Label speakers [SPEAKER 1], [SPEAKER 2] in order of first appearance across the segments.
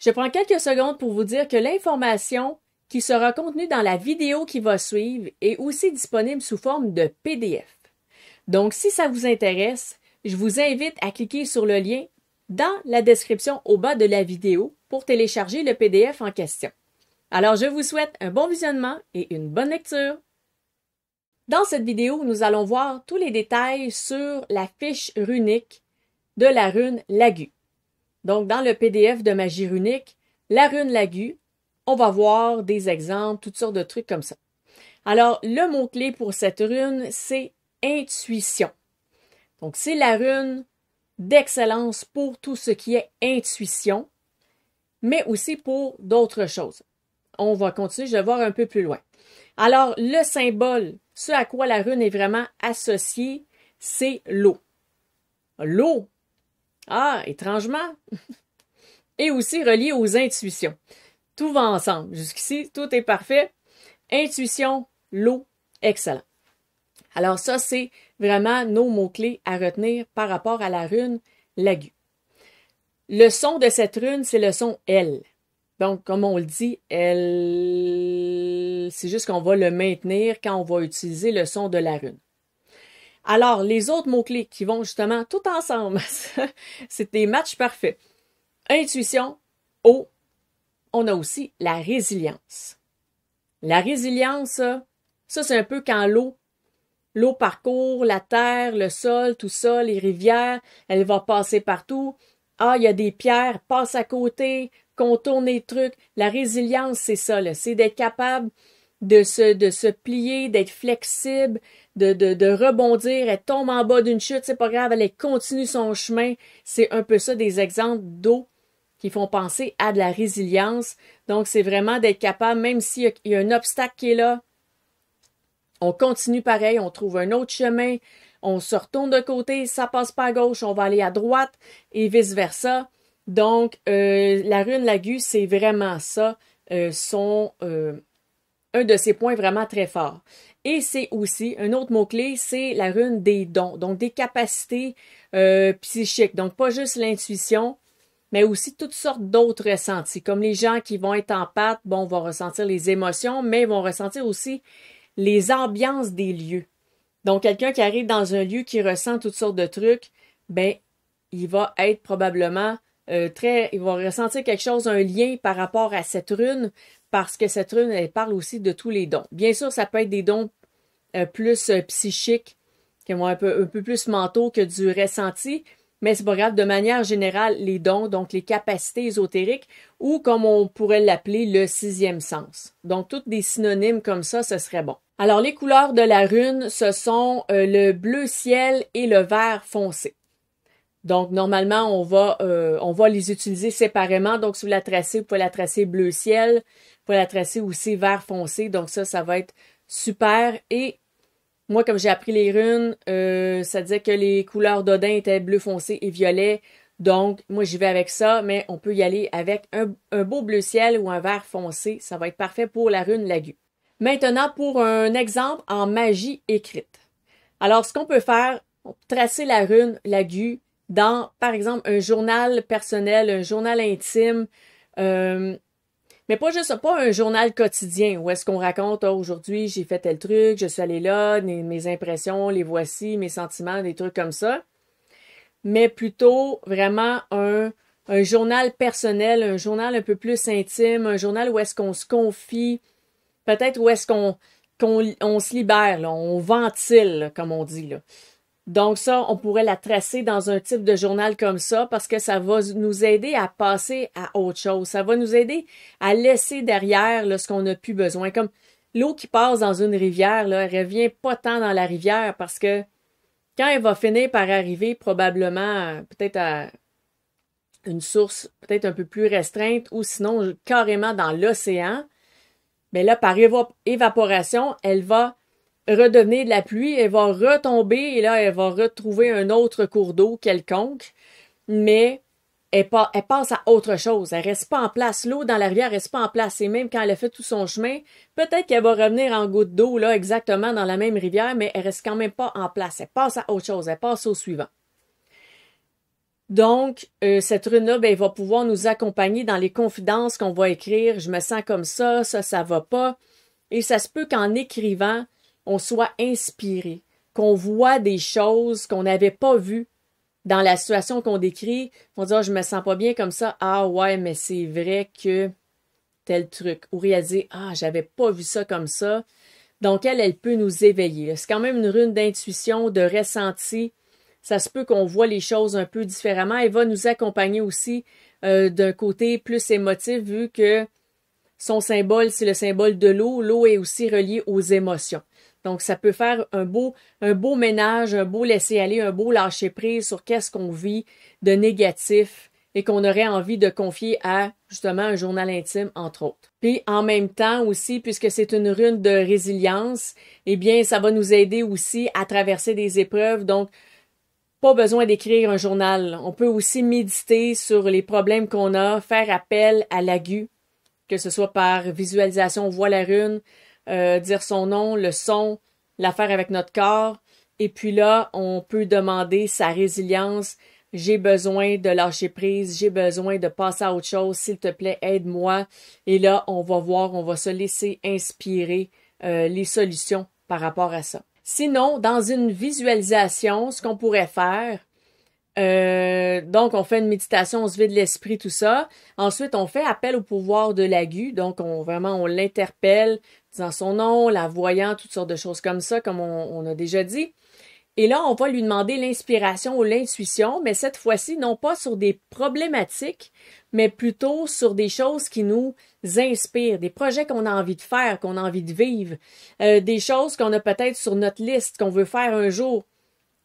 [SPEAKER 1] Je prends quelques secondes pour vous dire que l'information qui sera contenue dans la vidéo qui va suivre est aussi disponible sous forme de PDF. Donc, si ça vous intéresse, je vous invite à cliquer sur le lien dans la description au bas de la vidéo pour télécharger le PDF en question. Alors, je vous souhaite un bon visionnement et une bonne lecture. Dans cette vidéo, nous allons voir tous les détails sur la fiche runique de la rune Lagu. Donc, dans le PDF de Magie runique, la rune Lagu, on va voir des exemples, toutes sortes de trucs comme ça. Alors, le mot-clé pour cette rune, c'est intuition. Donc, c'est la rune d'excellence pour tout ce qui est intuition, mais aussi pour d'autres choses. On va continuer, je vais voir un peu plus loin. Alors, le symbole, ce à quoi la rune est vraiment associée, c'est l'eau. L'eau, ah, étrangement, et aussi relié aux intuitions. Tout va ensemble. Jusqu'ici, tout est parfait. Intuition, l'eau, excellent. Alors ça, c'est vraiment nos mots-clés à retenir par rapport à la rune Lagu. Le son de cette rune, c'est le son L. Donc, comme on le dit, L, c'est juste qu'on va le maintenir quand on va utiliser le son de la rune. Alors, les autres mots-clés qui vont justement tout ensemble, c'est des matchs parfaits. Intuition, eau, on a aussi la résilience. La résilience, ça c'est un peu quand l'eau parcourt la terre, le sol, tout ça, les rivières, elle va passer partout. Ah, il y a des pierres, passe à côté, contourne les trucs. La résilience, c'est ça, là. C'est d'être capable de se plier, d'être flexible, de rebondir. Elle tombe en bas d'une chute, c'est pas grave, elle continue son chemin. C'est un peu ça, des exemples d'eau qui font penser à de la résilience. Donc, c'est vraiment d'être capable, même s'il y a un obstacle qui est là, on continue pareil, on trouve un autre chemin, on se retourne de côté, ça passe pas à gauche, on va aller à droite et vice-versa. Donc, la rune Lagu, c'est vraiment ça, un de ses points vraiment très forts. Et c'est aussi, un autre mot-clé, c'est la rune des dons, donc des capacités psychiques. Donc, pas juste l'intuition, mais aussi toutes sortes d'autres ressentis. Comme les gens qui vont être en pâte, bon, vont ressentir les émotions, mais vont ressentir aussi les ambiances des lieux. Donc, quelqu'un qui arrive dans un lieu qui ressent toutes sortes de trucs, ben, il va être probablement il va ressentir quelque chose, un lien par rapport à cette rune, parce que cette rune, elle parle aussi de tous les dons. Bien sûr, ça peut être des dons plus psychiques, qui vont un peu plus mentaux que du ressenti, mais c'est pas grave, de manière générale, les dons, donc les capacités ésotériques, ou comme on pourrait l'appeler, le sixième sens. Donc, toutes des synonymes comme ça, ce serait bon. Alors, les couleurs de la rune, ce sont le bleu ciel et le vert foncé. Donc, normalement, on va les utiliser séparément. Donc, si vous la tracez, vous pouvez la tracer bleu ciel, vous pouvez la tracer aussi vert foncé. Donc, ça va être super. Et moi, comme j'ai appris les runes, ça disait que les couleurs d'Odin étaient bleu foncé et violet. Donc, moi, j'y vais avec ça, mais on peut y aller avec un beau bleu ciel ou un vert foncé. Ça va être parfait pour la rune Lagu. Maintenant, pour un exemple en magie écrite. Alors, ce qu'on peut faire, on peut tracer la rune Lagu dans, par exemple, un journal personnel, un journal intime, mais pas un journal quotidien où est-ce qu'on raconte aujourd'hui j'ai fait tel truc, je suis allé là, mes impressions, les voici, mes sentiments, des trucs comme ça. Mais plutôt vraiment un journal personnel, un journal un peu plus intime, un journal où est-ce qu'on se confie, peut-être où est-ce qu'on se libère, là, on ventile, là, comme on dit, là. Donc ça, on pourrait la tracer dans un type de journal comme ça parce que ça va nous aider à passer à autre chose. Ça va nous aider à laisser derrière là, ce qu'on n'a plus besoin. Comme l'eau qui passe dans une rivière, là, elle revient pas tant dans la rivière parce que quand elle va finir par arriver probablement peut-être à une source peut-être un peu plus restreinte ou sinon carrément dans l'océan, mais là, par évaporation, elle va redevenir de la pluie, elle va retomber et là, elle va retrouver un autre cours d'eau quelconque, mais elle passe à autre chose. Elle reste pas en place. L'eau dans la rivière reste pas en place. Et même quand elle a fait tout son chemin, peut-être qu'elle va revenir en goutte d'eau, là, exactement dans la même rivière, mais elle reste quand même pas en place. Elle passe à autre chose. Elle passe au suivant. Donc, cette rune-là, ben, va pouvoir nous accompagner dans les confidences qu'on va écrire. Je me sens comme ça va pas. Et ça se peut qu'en écrivant, on soit inspiré, qu'on voit des choses qu'on n'avait pas vues dans la situation qu'on décrit. On dit, ah, je me sens pas bien comme ça. Ah ouais, mais c'est vrai que tel truc. Ou réaliser, ah, j'avais pas vu ça comme ça. Donc, elle peut nous éveiller. C'est quand même une rune d'intuition, de ressenti. Ça se peut qu'on voit les choses un peu différemment. Elle va nous accompagner aussi d'un côté plus émotif, vu que son symbole, c'est le symbole de l'eau. L'eau est aussi reliée aux émotions. Donc, ça peut faire un beau ménage, un beau laisser-aller, un beau lâcher-prise sur qu'est-ce qu'on vit de négatif et qu'on aurait envie de confier à, justement, un journal intime, entre autres. Puis, en même temps aussi, puisque c'est une rune de résilience, eh bien, ça va nous aider aussi à traverser des épreuves. Donc, pas besoin d'écrire un journal. On peut aussi méditer sur les problèmes qu'on a, faire appel à l'agu, que ce soit par visualisation, on voit la rune, dire son nom, le son, la faire avec notre corps. Et puis là, on peut demander sa résilience. J'ai besoin de lâcher prise, j'ai besoin de passer à autre chose. S'il te plaît, aide-moi. Et là, on va voir, on va se laisser inspirer les solutions par rapport à ça. Sinon, dans une visualisation, ce qu'on pourrait faire, donc on fait une méditation, on se vide l'esprit, tout ça. Ensuite, on fait appel au pouvoir de l'agu. Donc, on l'interpelle, disant son nom, la voyant, toutes sortes de choses comme ça, comme on a déjà dit. Et là, on va lui demander l'inspiration ou l'intuition, mais cette fois-ci, non pas sur des problématiques, mais plutôt sur des choses qui nous inspirent, des projets qu'on a envie de faire, qu'on a envie de vivre, des choses qu'on a peut-être sur notre liste, qu'on veut faire un jour.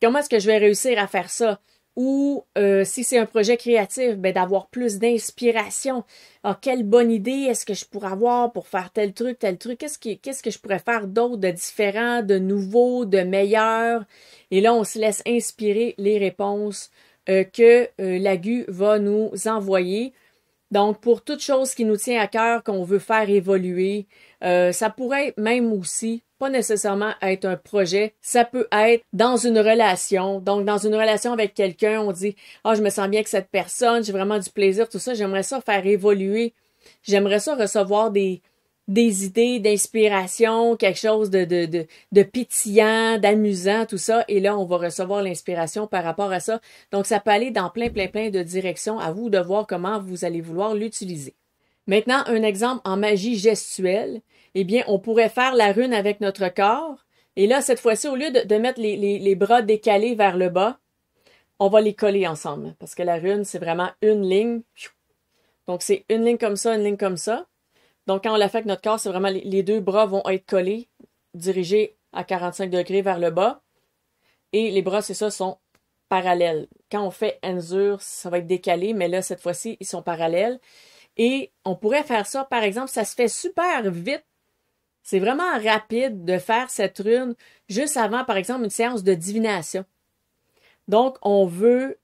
[SPEAKER 1] Comment est-ce que je vais réussir à faire ça? Ou si c'est un projet créatif, ben d'avoir plus d'inspiration. Ah, quelle bonne idée est-ce que je pourrais avoir pour faire tel truc, tel truc? Qu'est-ce que je pourrais faire d'autre, de différent, de nouveau, de meilleur? Et là, on se laisse inspirer les réponses que l'agu va nous envoyer. Donc, pour toute chose qui nous tient à cœur, qu'on veut faire évoluer, ça pourrait même aussi, pas nécessairement être un projet, ça peut être dans une relation. Donc, dans une relation avec quelqu'un, on dit « Ah, je me sens bien avec cette personne, j'ai vraiment du plaisir, tout ça, j'aimerais ça faire évoluer. J'aimerais ça recevoir des idées, d'inspiration, quelque chose de pétillant, d'amusant, tout ça. Et là, on va recevoir l'inspiration par rapport à ça. Donc, ça peut aller dans plein de directions. À vous de voir comment vous allez vouloir l'utiliser. Maintenant, un exemple en magie gestuelle. Eh bien, on pourrait faire la rune avec notre corps. Et là, cette fois-ci, au lieu de mettre les bras décalés vers le bas, on va les coller ensemble. Parce que la rune, c'est vraiment une ligne. Donc, c'est une ligne comme ça, une ligne comme ça. Donc, quand on la fait avec notre corps, c'est vraiment les deux bras vont être collés, dirigés à 45 degrés vers le bas. Et les bras, c'est ça, sont parallèles. Quand on fait Enzur, ça va être décalé, mais là, cette fois-ci, ils sont parallèles. Et on pourrait faire ça, par exemple, ça se fait super vite. C'est vraiment rapide de faire cette rune juste avant, par exemple, une séance de divination. Donc, on veut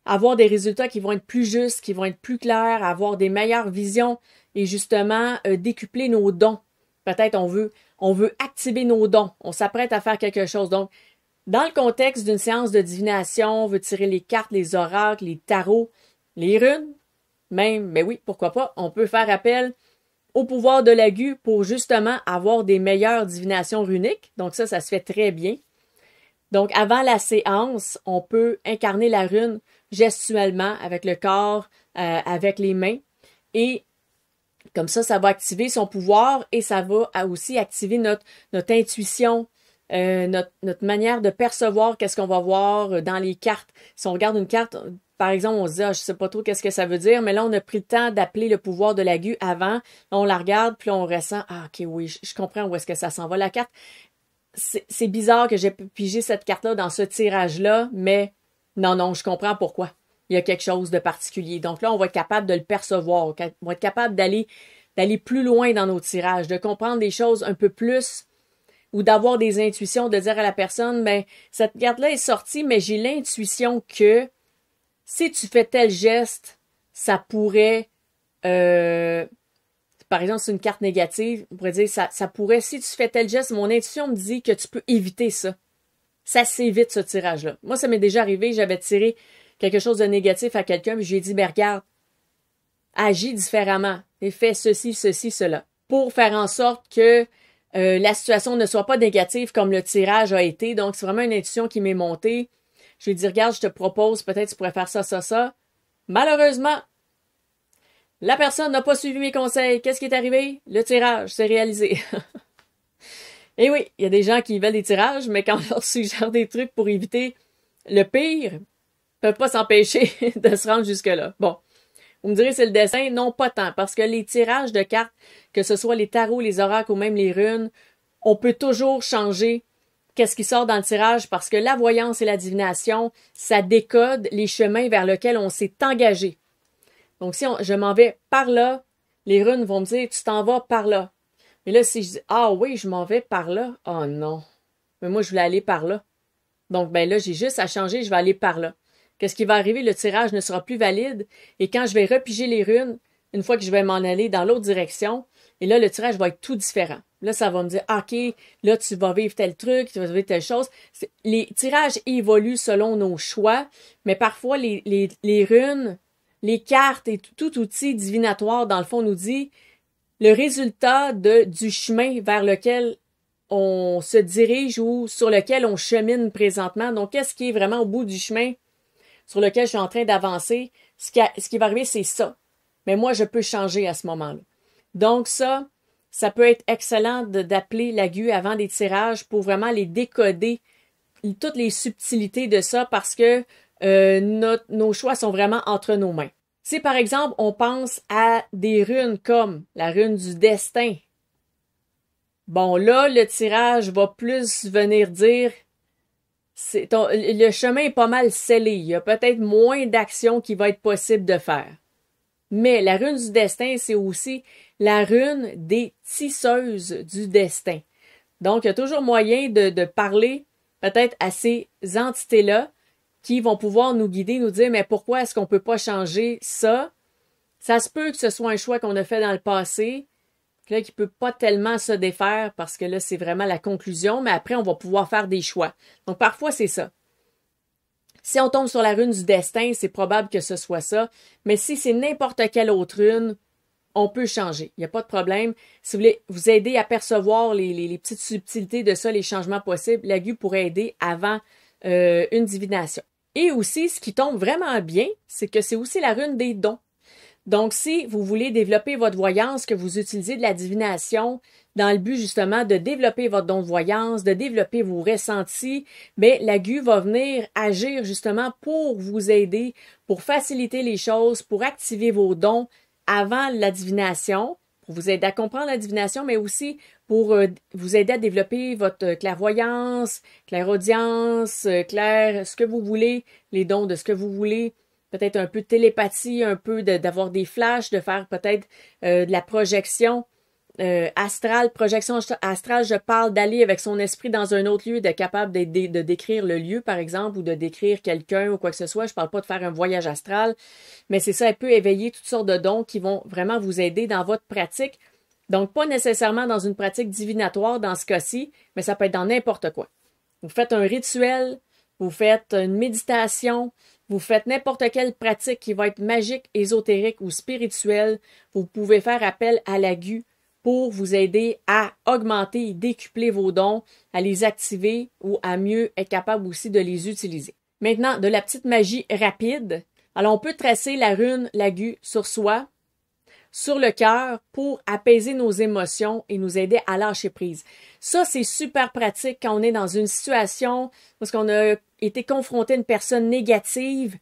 [SPEAKER 1] avoir des résultats qui vont être plus justes, qui vont être plus clairs, avoir des meilleures visions et justement décupler nos dons. Peut-être on veut activer nos dons. On s'apprête à faire quelque chose. Donc, dans le contexte d'une séance de divination, on veut tirer les cartes, les oracles, les tarots, les runes, même, mais oui, pourquoi pas, on peut faire appel au pouvoir de l'agu pour justement avoir des meilleures divinations runiques. Donc ça se fait très bien. Donc, avant la séance, on peut incarner la rune gestuellement avec le corps, avec les mains. Et comme ça va activer son pouvoir et ça va aussi activer notre intuition, notre manière de percevoir qu'est-ce qu'on va voir dans les cartes. Si on regarde une carte, par exemple, on se dit, ah, je sais pas trop qu'est-ce que ça veut dire, mais là, on a pris le temps d'appeler le pouvoir de l'agu avant. On la regarde, puis on ressent, ah, ok, oui, je comprends où est-ce que ça s'en va, la carte. C'est bizarre que j'ai pigé cette carte-là dans ce tirage-là, mais non, je comprends pourquoi. Il y a quelque chose de particulier. Donc là, on va être capable de le percevoir. On va être capable d'aller plus loin dans nos tirages, de comprendre des choses un peu plus ou d'avoir des intuitions, de dire à la personne, ben, cette carte-là est sortie, mais j'ai l'intuition que si tu fais tel geste, ça pourrait, par exemple, c'est une carte négative, on pourrait dire, ça pourrait, si tu fais tel geste, mon intuition me dit que tu peux éviter ça. Ça s'évite, ce tirage-là. Moi, ça m'est déjà arrivé, j'avais tiré quelque chose de négatif à quelqu'un, puis je lui ai dit, mais regarde, agis différemment et fais ceci, ceci, cela, pour faire en sorte que la situation ne soit pas négative comme le tirage a été. Donc, c'est vraiment une intuition qui m'est montée. Je lui ai dit, regarde, je te propose, peut-être tu pourrais faire ça, ça, ça. Malheureusement, la personne n'a pas suivi mes conseils. Qu'est-ce qui est arrivé? Le tirage s'est réalisé. Et oui, il y a des gens qui veulent des tirages, mais quand on leur suggère des trucs pour éviter le pire, ils peuvent pas s'empêcher de se rendre jusque-là. Bon. Vous me direz, c'est le dessin? Non, pas tant, parce que les tirages de cartes, que ce soit les tarots, les oracles ou même les runes, on peut toujours changer qu'est-ce qui sort dans le tirage parce que la voyance et la divination, ça décode les chemins vers lesquels on s'est engagé. Donc, si je m'en vais par là, les runes vont me dire, tu t'en vas par là. Mais là, si je dis, ah oui, je m'en vais par là, oh non, mais moi, je voulais aller par là. Donc, ben là, j'ai juste à changer, je vais aller par là. Qu'est-ce qui va arriver? Le tirage ne sera plus valide. Et quand je vais repiger les runes, une fois que je vais m'en aller dans l'autre direction, et là, le tirage va être tout différent. Là, ça va me dire, OK, là, tu vas vivre tel truc, tu vas vivre telle chose. Les tirages évoluent selon nos choix, mais parfois, les runes, les cartes et tout outil divinatoire, dans le fond, nous dit le résultat du chemin vers lequel on se dirige ou sur lequel on chemine présentement. Donc, qu'est-ce qui est vraiment au bout du chemin sur lequel je suis en train d'avancer? Ce qui va arriver, c'est ça. Mais moi, je peux changer à ce moment-là. Donc, ça peut être excellent d'appeler l'aiguille avant des tirages pour vraiment les décoder, toutes les subtilités de ça, parce que nos choix sont vraiment entre nos mains. Si, par exemple, on pense à des runes comme la rune du destin, bon, là, le tirage va plus venir dire le chemin est pas mal scellé. Il y a peut-être moins d'actions qui va être possible de faire. Mais la rune du destin, c'est aussi la rune des tisseuses du destin. Donc, il y a toujours moyen de parler peut-être à ces entités-là qui vont pouvoir nous guider, nous dire, mais pourquoi est-ce qu'on peut pas changer ça? Ça se peut que ce soit un choix qu'on a fait dans le passé, là, qui peut pas tellement se défaire parce que là, c'est vraiment la conclusion, mais après, on va pouvoir faire des choix. Donc, parfois, c'est ça. Si on tombe sur la rune du destin, c'est probable que ce soit ça. Mais si c'est n'importe quelle autre rune, on peut changer. Il n'y a pas de problème. Si vous voulez vous aider à percevoir les petites subtilités de ça, les changements possibles, l'aiguille pourrait aider avant une divination. Et aussi, ce qui tombe vraiment bien, c'est que c'est aussi la rune des dons. Donc, si vous voulez développer votre voyance, que vous utilisez de la divination dans le but justement de développer votre don de voyance, de développer vos ressentis, bien, l'aiguille va venir agir justement pour vous aider, pour faciliter les choses, pour activer vos dons avant la divination, pour vous aider à comprendre la divination, mais aussi pour vous aider à développer votre clairvoyance, clairaudience, ce que vous voulez, les dons de ce que vous voulez. Peut-être un peu de télépathie, un peu d'avoir des flashs, de faire peut-être de la projection astrale. Projection astrale, je parle d'aller avec son esprit dans un autre lieu, d'être capable de décrire le lieu, par exemple, ou de décrire quelqu'un ou quoi que ce soit. Je parle pas de faire un voyage astral, mais c'est ça, elle peut éveiller toutes sortes de dons qui vont vraiment vous aider dans votre pratique. Donc, pas nécessairement dans une pratique divinatoire dans ce cas-ci, mais ça peut être dans n'importe quoi. Vous faites un rituel, vous faites une méditation, vous faites n'importe quelle pratique qui va être magique, ésotérique ou spirituelle, vous pouvez faire appel à l'aiguille pour vous aider à augmenter et décupler vos dons, à les activer ou à mieux être capable aussi de les utiliser. Maintenant, de la petite magie rapide. Alors, on peut tracer la rune l'aiguille sur soi, sur le cœur pour apaiser nos émotions et nous aider à lâcher prise. Ça, c'est super pratique quand on est dans une situation parce qu'on a été confronté à une personne négative.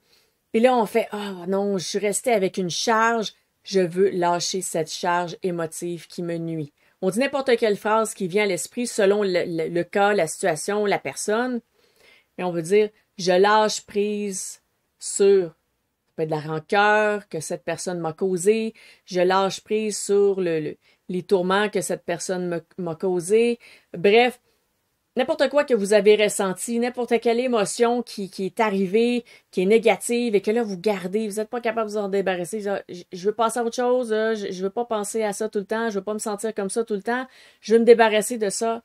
[SPEAKER 1] Et là, on fait « Ah non, je suis resté avec une charge. Je veux lâcher cette charge émotive qui me nuit. » On dit n'importe quelle phrase qui vient à l'esprit selon le cas, la situation, la personne. Mais on veut dire « Je lâche prise sur peut être de la rancœur que cette personne m'a causé, je lâche prise sur les tourments que cette personne m'a causé. Bref, n'importe quoi que vous avez ressenti, n'importe quelle émotion qui est arrivée, qui est négative et que là vous gardez, vous n'êtes pas capable de vous en débarrasser. Je veux passer à autre chose, je veux pas penser à ça tout le temps, je veux pas me sentir comme ça tout le temps, je veux me débarrasser de ça.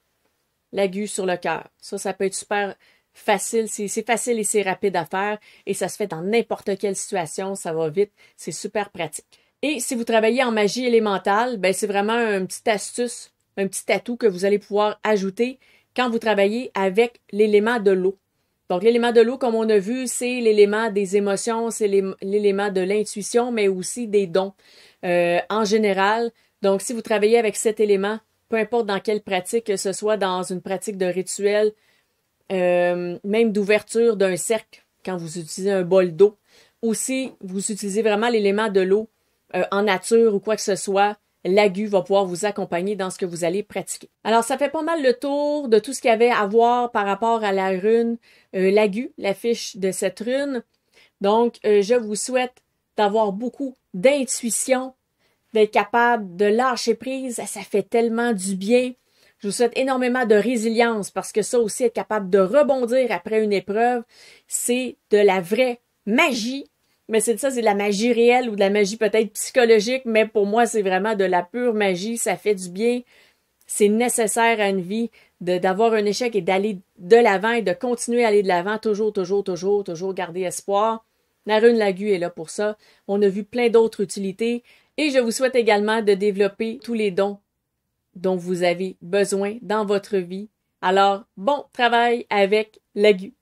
[SPEAKER 1] L'aiguille sur le cœur. Ça peut être super facile, c'est facile et c'est rapide à faire et ça se fait dans n'importe quelle situation, ça va vite, c'est super pratique. Et si vous travaillez en magie élémentale, ben c'est vraiment une petite astuce, un petit atout que vous allez pouvoir ajouter quand vous travaillez avec l'élément de l'eau. Donc, l'élément de l'eau, comme on a vu, c'est l'élément des émotions, c'est l'élément de l'intuition, mais aussi des dons en général. Donc, si vous travaillez avec cet élément, peu importe dans quelle pratique, que ce soit dans une pratique de rituel, même d'ouverture d'un cercle, quand vous utilisez un bol d'eau, ou si vous utilisez vraiment l'élément de l'eau en nature ou quoi que ce soit, l'agu va pouvoir vous accompagner dans ce que vous allez pratiquer. Alors, ça fait pas mal le tour de tout ce qu'il y avait à voir par rapport à la rune l'agu, la fiche de cette rune. Donc, je vous souhaite d'avoir beaucoup d'intuition, d'être capable de lâcher prise. Ça fait tellement du bien. Je vous souhaite énormément de résilience parce que ça aussi, être capable de rebondir après une épreuve, c'est de la vraie magie. Mais c'est ça, c'est de la magie réelle ou de la magie peut-être psychologique, mais pour moi, c'est vraiment de la pure magie. Ça fait du bien. C'est nécessaire à une vie d'avoir un échec et d'aller de l'avant et de continuer à aller de l'avant, toujours garder espoir. La rune Lagu est là pour ça. On a vu plein d'autres utilités et je vous souhaite également de développer tous les dons dont vous avez besoin dans votre vie. Alors, bon travail avec Lagu.